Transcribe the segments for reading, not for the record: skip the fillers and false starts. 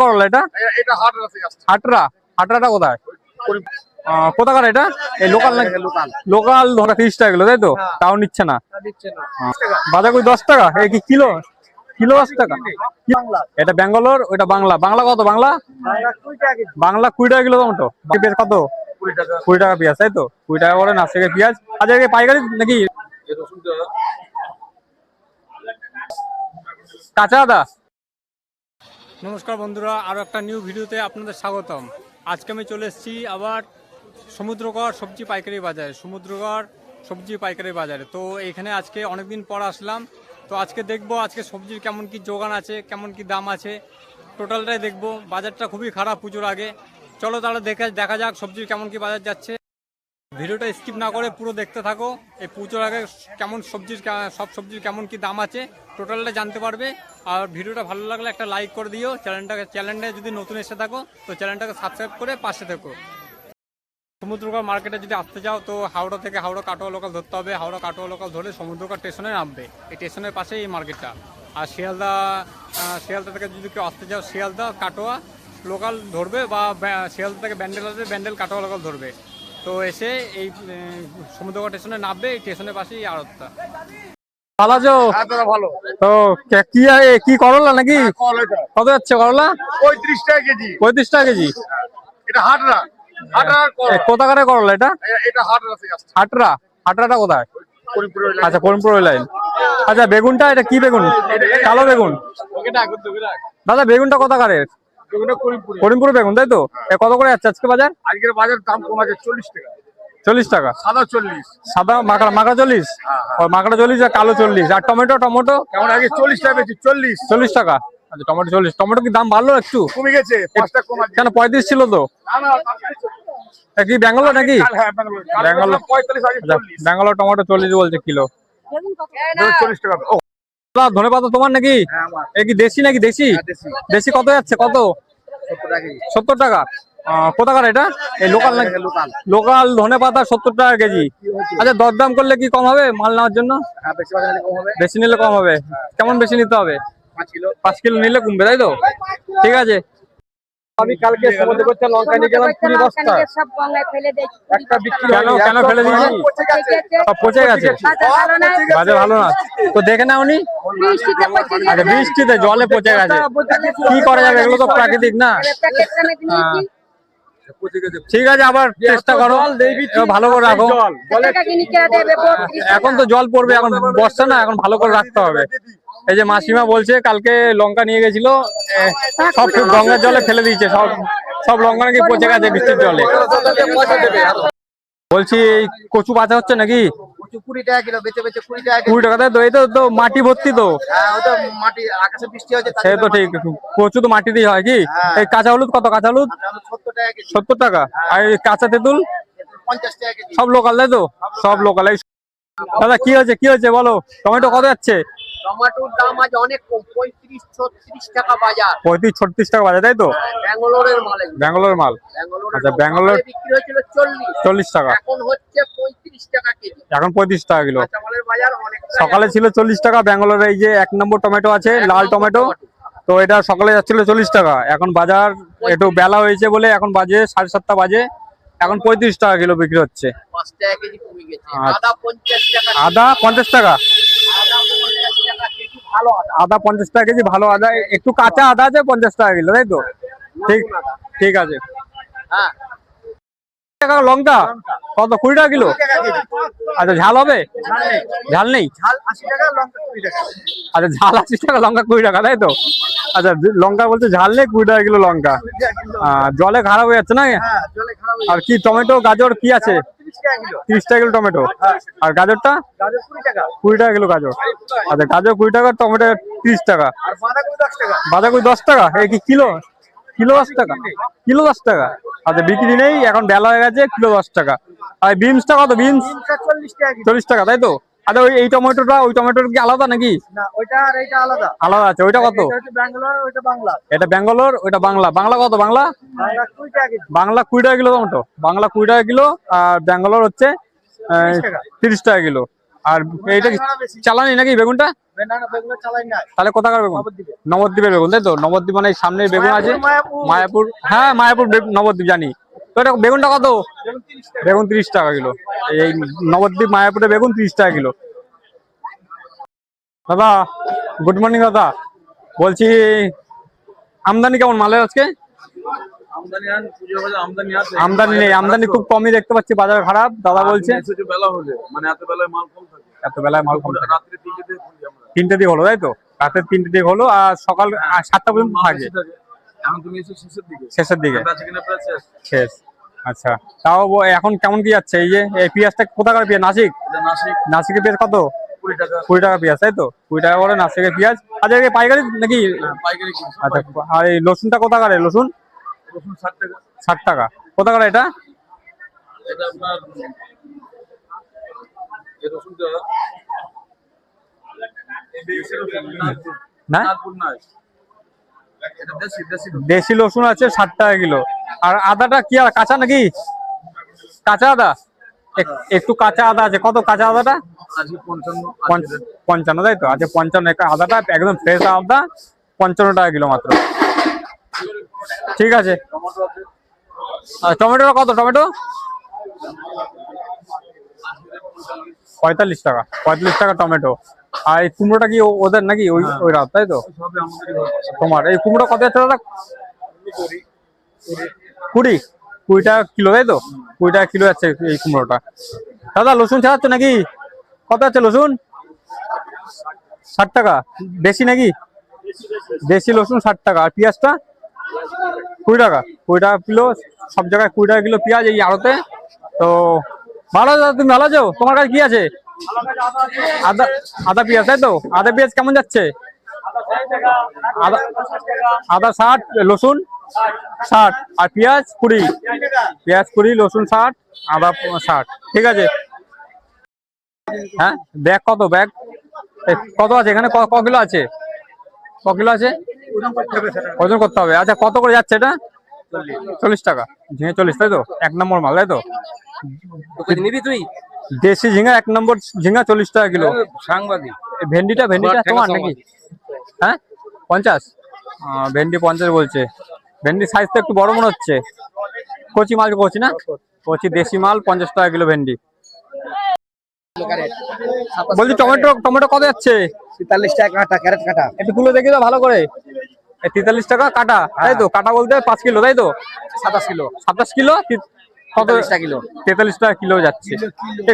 করলা এটা এটা হাটরা থেকে আসছে। হাটরাটা কোথায়? কোথাকার এটা? এই লোকাল নাকি? লোকাল ধরা 30 টাকা কিলো, তাই তো? তাও নিচ্ছে না। বাঁধাকপি 10 টাকা। এই কি কিলো? কিলো 10 টাকা। এটা ব্যাঙ্গালোর, ওইটা বাংলা। বাংলা কত? বাংলা 20 টাকা কিলো। টমেটো পেঁয়াজ কত? 20 টাকা পেঁয়াজ, তাই তো? 20 টাকা করে না থেকে পেঁয়াজ। আচ্ছা পাইকারি নাকি কাঁচা আদা? নমস্কার বন্ধুরা, আরো একটা নিউ ভিডিওতে আপনাদের স্বাগতম। আজকে আমি চলে এসেছি আবার সমুদ্রগড় সবজি পাইকারি বাজারে। সমুদ্রগড় সবজি পাইকারি বাজারে তো এখানে আজকে অনেকদিন পর আসলাম। তো আজকে দেখবো আজকে সবজির কেমন কি যোগান আছে, কেমন কি দাম আছে, টোটালটাই দেখবো। বাজারটা খুবই খারাপ পুজোর আগে। চলো তাহলে দেখা যাক সবজির কেমন কি বাজার যাচ্ছে। ভিডিওটা স্কিপ না করে পুরো দেখতে থাকো। এই পুজোর আগে কেমন সব সবজির কেমন কি দাম আছে টোটালটা জানতে পারবে। আর ভিডিওটা ভালো লাগলে একটা লাইক করে দিও। চ্যানেলটা যদি নতুন এসে থাকো তো চ্যানেলটাকে সাবস্ক্রাইব করে পাশে থেকো। সমুদ্রগড় মার্কেটে যদি আসতে যাও তো হাওড়া থেকে হাওড়া কাটোয়া লোকাল ধরতে হবে। হাওড়া কাটোয়া লোকাল ধরে সমুদ্রগড় স্টেশনে নামবে। এই স্টেশনের পাশে এই মার্কেটটা। আর শিয়ালদা থেকে যদি কেউ আসতে যাও শিয়ালদা কাটোয়া লোকাল ধরবে, বা শিয়ালদা থেকে ব্যান্ডেল আসবে, ব্যান্ডেল কাটোয়া লোকাল ধরবে। তো এসে এই সমুদ্রগড় স্টেশনে নামবে। এই স্টেশনের পাশেই আড়তটা। ভালো আছো? ভালো। তো কি করলা নাকি? কত যাচ্ছে করলা? 35 টাকা কেজি। 35 টাকা কেজি। এটা হাটরা কোথাকার করলা এটা? এটা হাটরা থেকে আসছে। হাটরাটা কোথায়? আচ্ছা, করিমপুর ওই লাইন। আচ্ছা, বেগুনটা এটা কি বেগুন? কালো বেগুন। দাদা বেগুনটা কোথাকারের? করিমপুর বেগুন, তাই তো? কত করে যাচ্ছে আজকে বাজার? আজকের বাজার দাম কম আছে 40 টাকা। 40 টাকা। সাদা 40। সাদা মাকড়া 40। মাকড়া 40 আর কালো 40। আর টমেটো কেমন? আগে 40 টাকা বেশি। 40 টাকা। আচ্ছা, টমেটো 40। টমেটো কি দাম বাড়লো একটু? কমে গেছে 5 টাকা কম আছে। কেন 35 ছিল তো? কি ব্যাঙ্গালোর নাকি? ব্যাঙ্গালোর 45 আগে 40। ব্যাঙ্গালোর টমেটো 40 বলছে কিলো। 40 টাকা। ধনেপাতা তোমার নাকি? এ কি দেশি নাকি? দেশি কত যাচ্ছে? কত? 70 টাকা। কোথাকার এটা? এই লোকাল নাকি? লোকাল ধনেপাতা 70 টাকা কেজি। আচ্ছা, দরদাম করলে কি কম হবে মাল নেওয়ার জন্য? বেশি নিলে কম হবে। কেমন বেশি নিতে হবে? 5 কিলো নিলে কমবে, তাই তো? ঠিক আছে। আমি কালকে সমুদ্র করতে লঙ্কা নিয়ে গেলাম 20 বস্তা। একটা বিক্রি কেন ফেলে দিয়েছি? সব পচে গেছে। বাজার ভালো না তো দেখে নাওনি? আচ্ছা, বৃষ্টিতে জলে পচে গেছে। কি করা যাবে, এগুলো তো প্রাকৃতিক না। ঠিক আছে, আবার চেষ্টা করো, ভালো করে রাখো। এখন তো জল পড়বে, এখন বর্ষা না, এখন ভালো করে রাখতে হবে। এই যে মাসিমা বলছে কালকে লঙ্কা নিয়ে গেছিল, সব গঙ্গার জলে ফেলে দিয়েছে। সব লঙ্কা নাকি পচে গেছে বৃষ্টির জলে। বলছি এই কচু বাঁচা হচ্ছে নাকি? 20 টাকা কিলো বেচে 20 টাকা। 20 টাকা, তাই তো? এই তো মাটি ভর্তি তো। হ্যাঁ, ওটা মাটি আকাশে বৃষ্টি হচ্ছে। সে তো ঠিক, কচু তো মাটিতেই হয় কি? এই কাঁচা হলুদ কত? কাঁচা হলুদ 70 টাকা কেজি। 70 টাকা। আর এই কাঁচা তেঁতুল 50 টাকা কেজি। সব লোকাল, তাই তো? সব লোকাল। এই দাদা কি হয়েছে বলো? টমেটো কত যাচ্ছে? টমেটোর দাম আজ অনেক কম, 35-36 টাকা বাজার। 35-36 টাকা বাজার, তাই তো? ব্যাঙ্গালোরের মাল। ব্যাঙ্গালোর মাল। আচ্ছা, ব্যাঙ্গালোর বিক্রি হয়েছিল 40 টাকা, এখন হচ্ছে 35 টাকা কেজি। এখন 35 টাকা কিলো। কাঁচামালের বাজার অনেক। সকালে ছিল 40 টাকা ব্যাঙ্গালোরে। এই যে 1 নম্বর টমেটো আছে, লাল টমেটো, তো এটা সকালে যাচ্ছিল 40 টাকা। এখন বাজার একটু বেলা হয়েছে বলে এখন বাজে 7:30 বাজে, এখন 35 টাকা কিলো বিক্রি হচ্ছে। 5 টাকা কেজি কমে গেছে। আদা 50 টাকা। আদা 50 টাকা। আদা 50 টাকা কেজি ভালো আদা। আদা 50 টাকা কেজি ভালো আদা। একটু কাঁচা আদা আছে 50 টাকা কিলো, তাই তো? ঠিক আছে। হ্যাঁ। টাকা লঙ্কা কত? 20 টাকা কিলো। আচ্ছা, ঝাল হবে? ঝাল নেই। ঝাল 80 টাকা, লঙ্কা 20 টাকা। আচ্ছা, ঝাল 80 টাকা, লঙ্কা 20 টাকা, তাই তো? আচ্ছা, লঙ্কা বলছে ঝাল নেই, 20 টাকা কিলো লঙ্কা। জলে খারাপ হয়ে যাচ্ছে না? হ্যাঁ, জলে খারাপ হয়ে আর কি টমেটো গাজর কি আছে? 30 টাকা কিলো। 30 টাকা কিলো টমেটো। আর গাজরটা? গাজর 20 টাকা। 20 টাকা কিলো গাজর। আচ্ছা, গাজর 20 টাকা, টমেটো 30 টাকা। আর বাঁধাকপি 10 টাকা। বাঁধাকপি 10 টাকা। এই কি কিলো? 10 টাকা। কিলো 10 টাকা। আচ্ছা, বিক্রি নেই, এখন বেলা হয়ে গেছে, কিলো 10 টাকা। আর বিনসটা কত? বিনস 40 টাকা কিলো। 40 টাকা, তাই তো? আচ্ছা, এই টমেটোটা ওই টমেটোর কি আলাদা নাকি? না, ওইটা আর এইটা আলাদা। আলাদা আছে। ওইটা কত? এটা হচ্ছে ব্যাঙ্গালোর, ওইটা বাংলা। এটা ব্যাঙ্গালোর, ওইটা বাংলা। বাংলা কত? বাংলা বাংলা 20 টাকা কেজি। বাংলা 20 টাকা কিলো টমেটো। বাংলা 20 টাকা কিলো। আর ব্যাঙ্গালোর হচ্ছে 30 টাকা কিলো। আর এইটা চালানি নাকি বেগুনটা? তাহলে কোথাকার বেগুন? নবদ্বীপের বেগুন, তাই তো? নবদ্বীপ মানে সামনে বেগুন আছে, মায়াপুর। হ্যাঁ, মায়াপুর নবদ্বীপ জানি তো। এটা বেগুনটা কত? বেগুন 30 টাকা কিলো। এই নবদ্বীপ মায়াপুরে বেগুন 30 টাকা কিলো। দাদা গুড মর্নিং দাদা, বলছি আমদানি কেমন মালের আজকে? আমদানি নেই, আমদানি খুব কমই দেখতে পাচ্ছি, বাজার খারাপ দাদা বলছে। এত বেলায় মাল কম থাকে। 3টে দিকে হলো, তাই তো? রাতের 3টে দিকে হলো, আর সকাল 7টা পর্যন্ত থাকে। শেষের দিকে শেষ। আচ্ছা, তাও এখন কেমন কি যাচ্ছে? এই যে এই পেঁয়াজটা কোথাকার পেঁয়াজ? নাসিকের পেঁয়াজ কত? 20 টাকা পেঁয়াজ, তাই তো? 20 টাকা করে নাসিকের পেঁয়াজ। আচ্ছা, এই পাইকারি নাকি? আচ্ছা, আর এই রসুনটা কোথাকার? রসুন 60 টাকা। কোথাকার এটা? না, দেশি রসুন আছে 60 টাকা কিলো। আর আদাটা কি আর কাঁচা নাকি? কাঁচা আদা, একটু কাঁচা আদা আছে। কত কাঁচা আদাটা? 55, তাই তো? আচ্ছা, 55 আদাটা একদম ফ্রেশ আদা, 55 টাকা কিলো মাত্র। ঠিক আছে। আর টমেটোটা কত? টমেটো 45 টাকা। 45 টাকা টমেটো। আর এই কুমড়োটা কি ওদের নাকি? ওই রাত, তাই তো? তোমার এই কুমড়ো কত যাচ্ছে দাদা? 20 টাকা কিলো, তাই তো? 20 টাকা কিলো যাচ্ছে এই কুমড়োটা। দাদা রসুন ছাড়াচ্ছে নাকি? কত যাচ্ছে রসুন? 60 টাকা। দেশি নাকি? দেশি রসুন 60 টাকা। আর পেঁয়াজটা 20 টাকা। 20 টাকা কিলো, সব জায়গায় 20 টাকা কিলো পেঁয়াজ এই আড়তে। তো ভালো দাদা, তুমি ভালো আছো? তোমার কাছে কি আছে? আদা পেঁয়াজ, তাই তো? আদা পেঁয়াজ কেমন যাচ্ছে? আদা 60, রসুন 60, আর পেঁয়াজ 20। পেঁয়াজ 20, রসুন 60, আদা 60। ঠিক আছে। হ্যাঁ, ব্যাগ কত? ব্যাগ কত আছে এখানে? ক কিলো আছে? ক কিলো আছে? ওজন করতে হবে। আচ্ছা, কত করে যাচ্ছে এটা? 40 টাকা। ঝিঙে 40, তাই তো? 1 নম্বর মাল, তাই তো? নিবি তুই? দেশি ঝিঙা 1 নম্বর ঝিঙা 40 টাকা কিলো। সাংবাদিক। ভেন্ডিটা তোমার নাকি? হ্যাঁ, 50। ভেন্ডি 50 বলছে। ভেন্ডি সাইজটা একটু বড় মনে হচ্ছে। কচি মাল, কচি না? কচি দেশি মাল 50 টাকা কিলো ভেন্ডি। বলছি টমেটো কত যাচ্ছে? 43 টাকা কাটা, ক্যারেট কাটা। একটু তুলে দেখি তো ভালো করে। 43 টাকা কাটা, তাই তো? কাটা বলতে 5 কিলো, তাই তো? 27 কিলো। 27 কিলো। কত? 43 টাকা কিলো। 43 টাকা কিলো যাচ্ছে।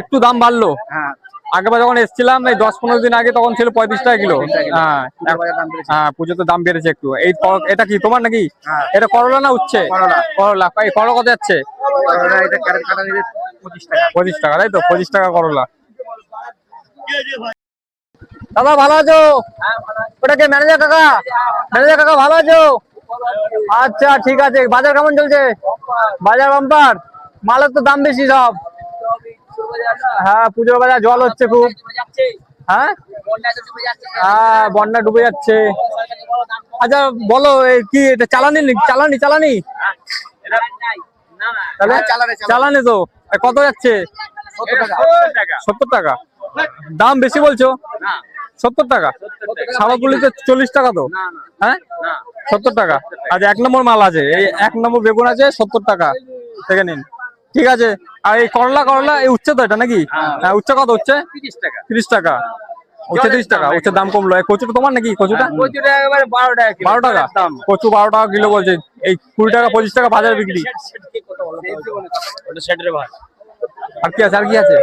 একটু দাম বাড়লো। হ্যাঁ, আগেবার যখন এসেছিলাম এই 10-15 দিন আগে, তখন ছিল 35 টাকা কিলো। হ্যাঁ হ্যাঁ, পুজোতে দাম বেড়েছে একটু। এটা কি তোমার নাকি? এটা করলা না উচ্ছে? করলা। এই করলা কত যাচ্ছে? এটা ক্যারেট কাটা নিবে 25 টাকা। 25 টাকা, তাই তো? 25 টাকা করলা। দাদা ভালো আছো? ওটা কে ম্যানেজার কাকা? ম্যানেজার কাকা ভালো আছো? আচ্ছা, ঠিক আছে। বাজার কেমন চলছে? বাজার বাম্পার। মালের তো দাম বেশি সব। হ্যাঁ, পুজোর বাজার জল হচ্ছে খুব। হ্যাঁ হ্যাঁ, বন্যা ডুবে যাচ্ছে। আচ্ছা বলো, কি এটা চালানি? চালানি তাহলে? চালানি তো। কত যাচ্ছে? 70 টাকা। দাম বেশি বলছো? 70 টাকা। সারাগুলিতে 40 টাকা তো? হ্যাঁ, 70 টাকা। আচ্ছা, 1 নম্বর মাল আছে, এই 1 নম্বর বেগুন আছে 70 টাকা থেকে নিন। ঠিক আছে। আর এই করলা এই উচ্ছে তো এটা নাকি? হ্যাঁ, উচ্ছে কত? উচ্ছে 30 টাকা। উচ্ছে 30 টাকা। উচ্ছের দাম কমলো। এই কচুটা তোমার নাকি? কচুটা 12 টাকা। কচু 12 টাকা কিলো বলছে। এই 20 টাকা 25 টাকা বাজারে বিক্রি। আর কি আছে? আর কি আছে?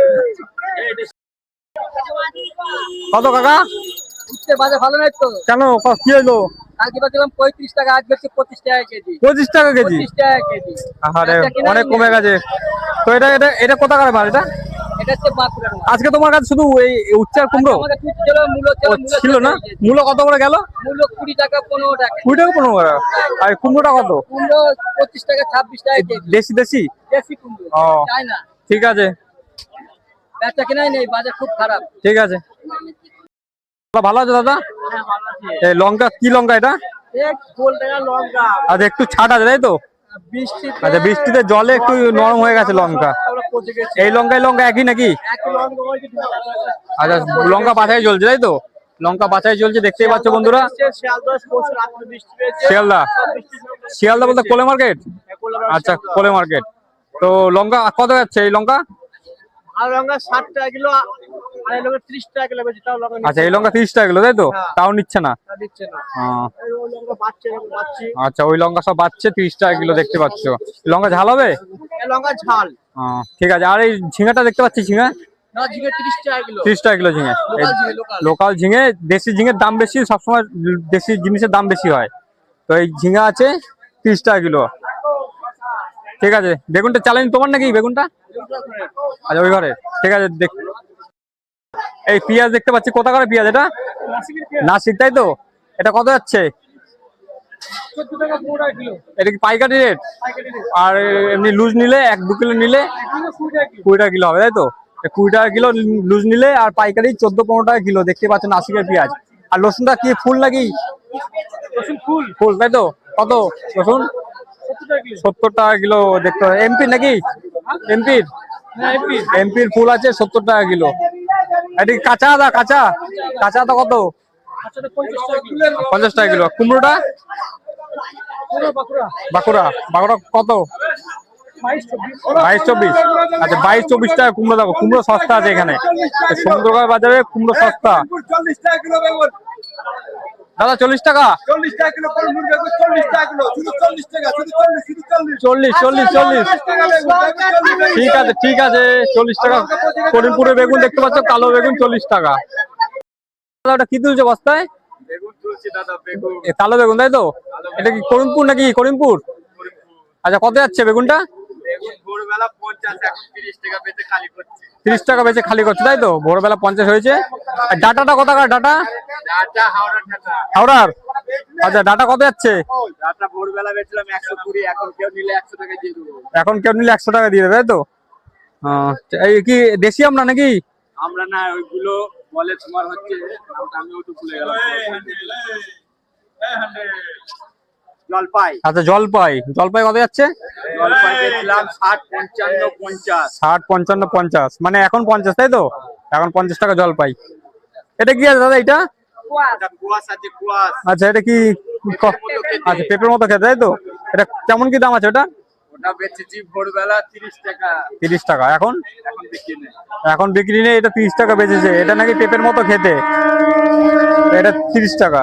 কত কাকা? বাজার ভালো নাই তো। কেন, কি হলো? কালকে দেখলাম 35 টাকা, আজ হচ্ছে 25 টাকা কেজি। 25 টাকা কেজি? 25 টাকা কেজি। আরে অনেক কমে গেছে তো। এটা কোথাকার মাল এটা? এটা হচ্ছে বাঁকুড়ার মাল। আজকে তোমার কাছে শুধু এই উচ্ছে আর কুমড়ো আমাদের দুধ ছিল, মূলো ছিল না? মূলো কত করে গেল? মূলো 20 টাকা, 15 টাকা। 20 টাকা 15 টাকা। আর কুমড়োটা কত? কুমড়ো 25 টাকা, 26 টাকা কেজি। দেশি দেশি কুমড়ো। ও, তাই না? ঠিক আছে। বেচা কেনাই নেই, বাজার খুব খারাপ। ঠিক আছে। ভালো আছে দাদা? হ্যাঁ, ভালো আছে। এই লঙ্কা কি লঙ্কা এটা? এক গোল টাকা লঙ্কা। আচ্ছা, একটু ছাট আছে, তাই তো? আচ্ছা, বৃষ্টিতে জলে একটু নরম হয়ে গেছে লঙ্কা। এই লঙ্কা একই নাকি? আচ্ছা, লঙ্কা পাঠাই চলছে, তাই তো? লঙ্কা বাছাই চলছে, দেখতেই পাচ্ছ বন্ধুরা। শিয়ালদা পরশু রাত্রে বৃষ্টি পেয়েছে। শিয়ালদা, শিয়ালদা বলতে কোলে মার্কেট। আচ্ছা, কোলে মার্কেট। তো লঙ্কা কত যাচ্ছে এই লঙ্কা? আর লঙ্কা 60 টাকা কিলো, আর এই লঙ্কা 30 টাকা কিলো বেশি, তাও লঙ্কা আচ্ছা, এই লঙ্কা 30 টাকা কিলো, তাই তো? তাও নিচ্ছে না। দিচ্ছে না। হ্যাঁ। ওই লঙ্কা বাচ্চা এরকম বাচ্চি। আচ্ছা, ওই লঙ্কা সব বাচ্চা 30 টাকা কিলো, দেখতে পাচ্ছ। লঙ্কা ঝাল হবে? এই লঙ্কা ঝাল। ঠিক আছে। আর এই ঝিঙাটা দেখতে পাচ্ছি, ঝিঙা না, ঝিঙে 30 টাকা কিলো। 30 টাকা কিলো ঝিঙে। লোকাল ঝিঙে, লোকাল। লোকাল ঝিঙে, দেশি ঝিঙের দাম বেশি, সবসময় দেশি জিনিসের দাম বেশি হয়। তো এই ঝিঙা আছে 30 টাকা কিলো। ঠিক আছে। বেগুনটা চ্যালেঞ্জ তোমার নাকি বেগুনটা? আচ্ছা, ওই ঘরে। ঠিক আছে, দেখ। এই পেঁয়াজ দেখতে পাচ্ছি, কোথাকার পেঁয়াজ এটা? নাসিক, তাই তো? এটা কত যাচ্ছে? 14 টাকা 15 টাকা কিলো। এটা কি পাইকারি রেট? পাইকারি রেট। আর এমনি লুজ নিলে 1-2 কিলো নিলে 20 টাকা কিলো হবে, তাই তো? 20 টাকা কিলো লুজ নিলে, আর পাইকারি 14-15 টাকা কিলো। দেখতে পাচ্ছ নাসিকের পেঁয়াজ। আর রসুনটা কি ফুল নাকি? রসুন ফুল। ফুল, তাই তো? কত রসুন? 70 টাকা কিলো। 70 টাকা কিলো। দেখতে এমপি নাকি? এমপির? হ্যাঁ, এমপি। এমপির ফুল আছে 70 টাকা কিলো। এটি কাঁচা আদা, কাঁচা কাঁচা আদা কত? আচ্ছা, 50 টাকা কিলো। 50 টাকা কিলো। কুমড়োটা? বাঁকুড়া। বাঁকুড়া, বাঁকুড়া কত? 22-24। আচ্ছা, 22-24 টাকা কুমড়ো। দেখো, কুমড়ো সস্তা আছে এখানে, সমুদ্রগড় বাজারে কুমড়ো সস্তা। 40 টাকা কিলো বেগুন। দাদা 40 টাকা? 40 টাকা কিলো বেগুন, 40 টাকা কিলো, শুধু 40 টাকা, শুধু 40, শুধু 40। 40 টাকা বেগুন, 40 ঠিক আছে, ঠিক আছে। 40 টাকা করিমপুরে বেগুন দেখতে পাচ্ছ, কালো বেগুন 40 টাকা। দাদা, ওটা কি তুলছে বস্তায়? বেগুন তুলছি দাদা, বেগুন। কালো বেগুন, তাই তো? এটা কি করিমপুর নাকি? করিমপুর। আচ্ছা, কত যাচ্ছে বেগুনটা? বেগুন ভোরবেলা 50, এখন 30 টাকা বেচে খালি করছে। 30 টাকা বেচে খালি করছে, তাই তো? ভোরবেলা 50 হয়েছে। আর ডাটাটা কোথাকার ডাটা? Data Howrah data. হাওড়ার? আচ্ছা, ডাটা কত যাচ্ছে? ডাটা ভোরবেলা বেচলাম 120, এখন কেউ নিলে 100 টাকা দিয়ে দেবো। এখন কেউ নিলে 100 টাকা দিয়ে দেবে, তাই তো? এই কি দেশি আমরা নাকি? আমরা না, ওইগুলো বলে তোমার হচ্ছে, আমিও তো ভুলে গেলাম। জলপাই। আচ্ছা, জলপাই। জলপাই কত যাচ্ছে? জলপাই বেচলাম 60, 55, 50। 60, 55, 50, মানে এখন 50, তাই তো? এখন 50 টাকা জলপাই। এটা কি আছে দাদা এটা? এটা কুয়াশ আছে, কুয়াশ। আচ্ছা, এটা কি আচ্ছা, পেঁপের মতো খেতে, তাই তো? এটা কেমন কি দাম আছে ওটা? ওটা বেচেছি ভোরবেলা 30 টাকা। 30 টাকা। এখন? এখন বিক্রি নেই। এখন বিক্রি নেই। এটা 30 টাকা বেচেছে। এটা নাকি পেঁপের মতো খেতে। এটা 30 টাকা।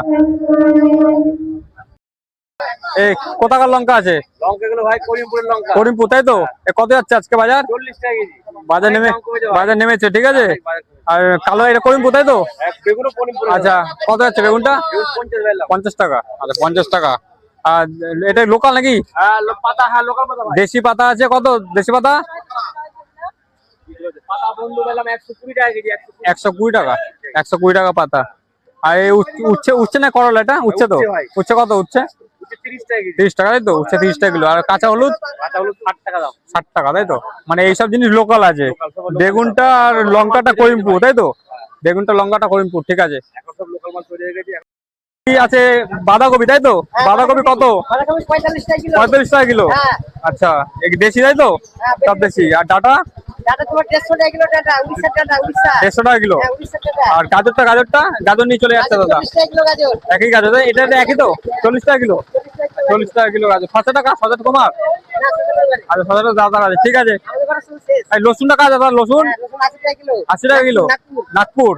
এই কোথাকার লঙ্কা আছে? লঙ্কা গুলো ভাই করিমপুরের লঙ্কা। করিমপুর, তাই তো? কত যাচ্ছে আজকে বাজার? 40 টাকা কেজি। বাজার নেমেছে, ঠিক আছে। আর কালো এটা করিমপুর, তাই তো? বেগুনও করিমপুর। আচ্ছা, কত যাচ্ছে বেগুনটা? 50 বেলা। 50 টাকা। আচ্ছা, 50 টাকা। আর এটা লোকাল নাকি? হ্যাঁ, পাতা, হ্যাঁ লোকাল পাতা ভাই। দেশি পাতা আছে কত? দেশি পাতা পাতা বন্ধু বেলাম 120 টাকা কেজি। 120 টাকা। 120 টাকা পাতা। আর এই উচ্ছে, উচ্ছে না করলা? এটা উচ্ছে তো? উচ্ছে ভাই। উচ্ছে কত? উচ্ছে 30 টাকা কেজি। 30 টাকা, তাই তো? উচ্ছে 30 টাকা কিলো। আর কাঁচা হলুদ? কাঁচা হলুদ 60 টাকা দাম। 60 টাকা, তাই তো? মানে এইসব জিনিস লোকাল আছে। বেগুনটা আর লঙ্কাটা করিমপুর, তাই তো? বেগুনটা লঙ্কাটা করিমপুর, ঠিক আছে। এখন সব লোকাল মাল তৈরি হয়ে গেছে। কি আছে? বাঁধাকপি, তাই তো? বাঁধাকপি কত? 45 টাকা কিলো। 45 টাকা কিলো। হ্যাঁ। আচ্ছা, এই দেশি, তাই তো? হ্যাঁ, সব দেশি। আর ডাটা? ডাটা তোমার 150 টাকা কিলো। ডাটা উড়িষ্যার ডাটা, উড়িষ্যা। 150 টাকা কিলো। হ্যাঁ, উড়িষ্যার ডাটা। আর গাজরটা? গাজর নিয়ে চলে যাচ্ছে দাদা। 40 টাকা কিলো গাজর। একই গাজর, তাই? এটা একই তো? 40 টাকা কিলো। 40 টাকা কিলো গাজর। 6 টাকা। 6 টাকা তোমার? আচ্ছা, 6 টাকা দাদা আছে, ঠিক আছে। আমাদের ঘরে শুধু শেষ। এই রসুনটা কাজ দাদা? রসুন হ্যাঁ, রসুন 80 টাকা কিলো। 80 টাকা কিলো। নাগপুর। নাগপুর,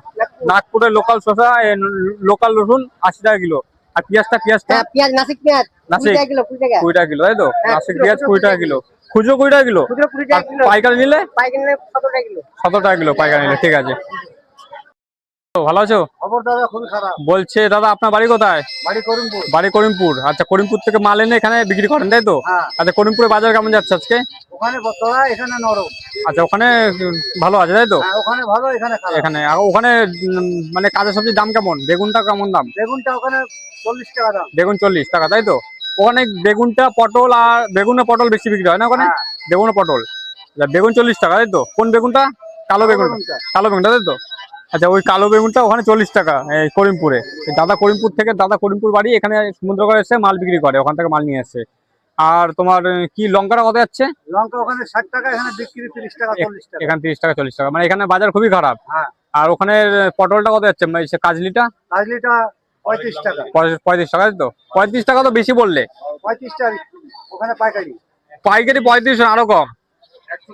নাগপুরের লোকাল শসা, লোকাল রসুন 80 টাকা কিলো। আর পেঁয়াজটা? হ্যাঁ, পেঁয়াজ নাসিক পেঁয়াজ 20 নাসিক টাকা কিলো, 20 টাকা। 20 টাকা কিলো, তাই তো? হ্যাঁ, নাসিক খুচরো, পেঁয়াজ 20 টাকা কিলো। খুচরো 20 টাকা কিলো। খুচরো 20 টাকা আর কিলো। পাইকারি নিলে? পাইকারি নিলে 17 টাকা কিলো। 17 টাকা কিলো পাইকারি নিলে, ঠিক আছে। তো ভালো আছো? খবর দাদা খুবই খারাপ। বলছে দাদা, আপনার বাড়ি কোথায়? বাড়ি করিমপুর। বাড়ি করিমপুর। আচ্ছা, করিমপুর থেকে মাল এনে এখানে বিক্রি করেন, তাই তো? হ্যাঁ। আচ্ছা, করিমপুরের বাজার কেমন যাচ্ছে আজকে? ওখানে বতরা, এখানে নরম। আচ্ছা, ওখানে ভালো আছে, তাই তো? হ্যাঁ, ওখানে ভালো, এখানে খারাপ। এখানে আর ওখানে মানে কাঁচা সবজির দাম কেমন? বেগুনটা কেমন দাম? বেগুনটা ওখানে 40 টাকা দাম। বেগুন 40 টাকা, তাই তো? ওখানে বেগুনটা, পটল আর বেগুনে পটল বেশি বিক্রি হয় না ওখানে? হ্যাঁ। বেগুন ও পটল। আচ্ছা, বেগুন 40 টাকা, তাই তো? কোন বেগুনটা? কালো বেগুনটা? বেগুনটা। কালো বেগুনটা, তাই তো? আচ্ছা, ওই কালো বেগুনটা ওখানে 40 টাকা এই করিমপুরে। এই দাদা করিমপুর থেকে, দাদা করিমপুর বাড়ি, এখানে সমুদ্রগড়ে এসে মাল বিক্রি করে, ওখান থেকে মাল নিয়ে আসে। আর তোমার কি লঙ্কাটা কত যাচ্ছে? লঙ্কা ওখানে 60 টাকা, এখানে বিক্রি 30 টাকা, 40 টাকা। এখানে 30 টাকা, 40 টাকা, মানে এখানে বাজার খুবই খারাপ। হ্যাঁ। আর ওখানে পটলটা কত যাচ্ছে সে কাজলিটা? কাজলিটা 35 টাকা। 35 টাকা তো? 35 টাকা তো বেশি বললে। 35 টাকা ওখানে পাইকারি। পাইকারি 35, আরো কম।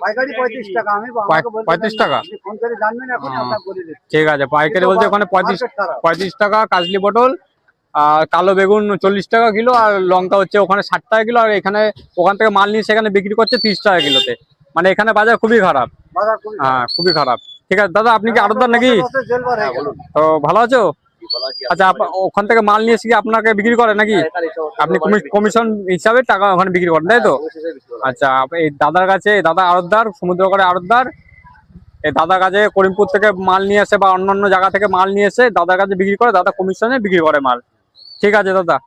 পাইকারি 35 টাকা। আমি আমাকে বলতে 35 টাকা? আপনি ফোন করে জানবেন, এখন আপনাকে বলে দিচ্ছি। ঠিক আছে, পাইকারি বলছে ওখানে 35 টাকা কাজলি পটল। আর কালো বেগুন 40 টাকা কিলো, আর লঙ্কা হচ্ছে ওখানে 60 টাকা কিলো, আর এখানে ওখান থেকে মাল নিয়ে সেখানে বিক্রি করছে 30 টাকা কিলোতে। মানে এখানে বাজার খুবই খারাপ। বাজার খুবই হ্যাঁ, খুবই খারাপ। ঠিক আছে দাদা, আপনি কি আড়তদার নাকি? জেলবার হয়ে গেল। তো ভালো আছো? আচ্ছা, ওখান থেকে মাল নিয়ে এসে কি আপনাকে বিক্রি করে নাকি? আপনি কমিশন হিসাবে টাকা ওখানে বিক্রি করেন, তাই তো? আচ্ছা, এই দাদার কাছে, দাদা আড়তদার, সমুদ্রকরে আড়তদার। এই দাদার কাছে করিমপুর থেকে মাল নিয়ে আসে বা অন্যান্য জায়গা থেকে মাল নিয়ে এসে দাদার কাছে বিক্রি করে, দাদা কমিশনে বিক্রি করে মাল। ঠিক আছে দাদা।